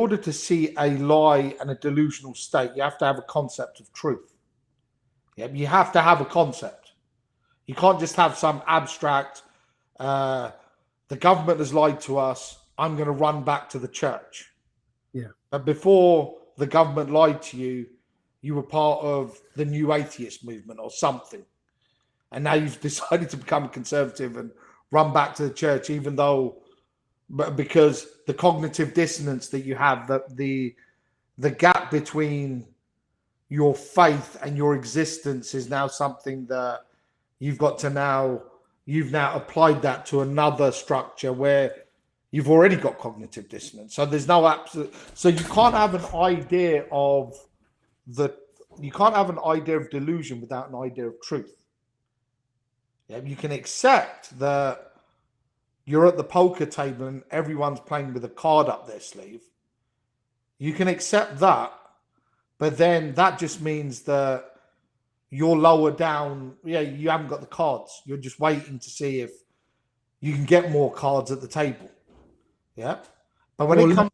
order to see a lie and a delusional state, you have to have a concept of truth. Yeah, you have to have a concept. You can't just have some abstract, the government has lied to us, I'm going to run back to the church. Yeah. But before the government lied to you, you were part of the new atheist movement or something. And now you've decided to become conservative and run back to the church, even though, because the cognitive dissonance that you have, that the gap between your faith and your existence is now something that you've now applied that to another structure where you've already got cognitive dissonance. So there's no absolute, so you can't have an idea of delusion without an idea of truth. Yeah, you can accept that you're at the poker table and everyone's playing with a card up their sleeve. You can accept that, but then that just means that you're lower down. Yeah, you haven't got the cards. You're just waiting to see if you can get more cards at the table. Yeah, but when it comes,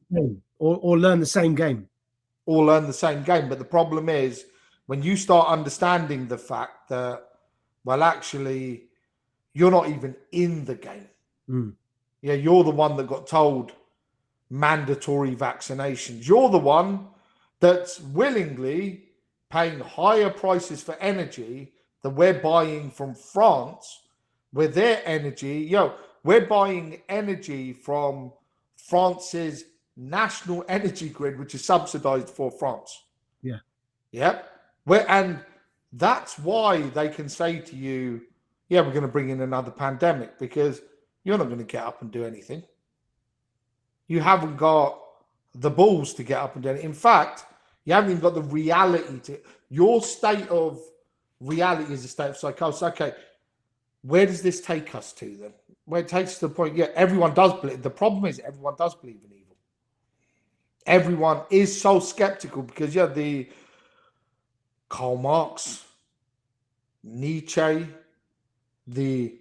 or learn the same game, But the problem is when you start understanding the fact that, well, actually, you're not even in the game. Yeah, you're the one that got told mandatory vaccinations. You're the one that's willingly paying higher prices for energy than we're buying from France, where their energy, we're buying energy from France's national energy grid, which is subsidized for France. Yeah. Yeah. And that's why they can say to you, yeah, we're going to bring in another pandemic, because you're not going to get up and do anything. You haven't got the balls to get up and do it. In fact, you haven't even got the reality to your state of reality is a state of psychosis. Okay, where does this take us to then? Where it takes us to the point, yeah, everyone does believe. The problem is everyone does believe in evil. Everyone is so skeptical because the Karl Marx, Nietzsche, the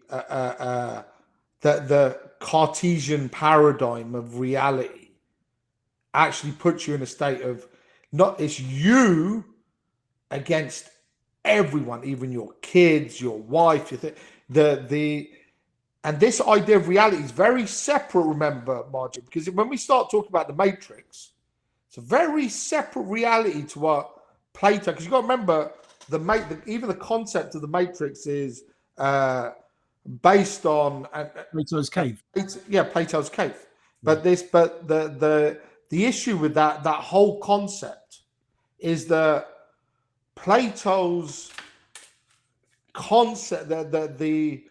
Cartesian paradigm of reality actually puts you in a state of it's you against everyone, even your kids, your wife, and this idea of reality is very separate, remember, Maajid, because when we start talking about the Matrix, it's a very separate reality to what Plato, because you've got to remember, even the concept of the Matrix is based on Plato's cave. Plato's cave. But the issue with that whole concept is that Plato's concept, the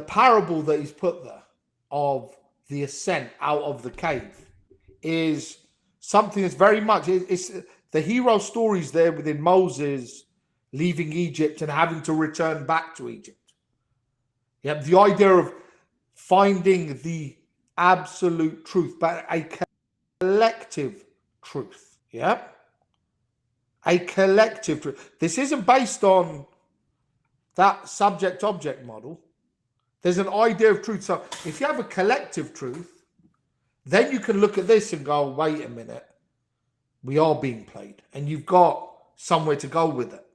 parable that he's put there of the ascent out of the cave is something that's very much, it's the hero stories there within Moses leaving Egypt and having to return back to Egypt. Yeah, the idea of finding the absolute truth, but a collective truth. Yeah, a collective truth. This isn't based on that subject-object model. There's an idea of truth. So if you have a collective truth, then you can look at this and go, wait a minute, we are being played, and you've got somewhere to go with it.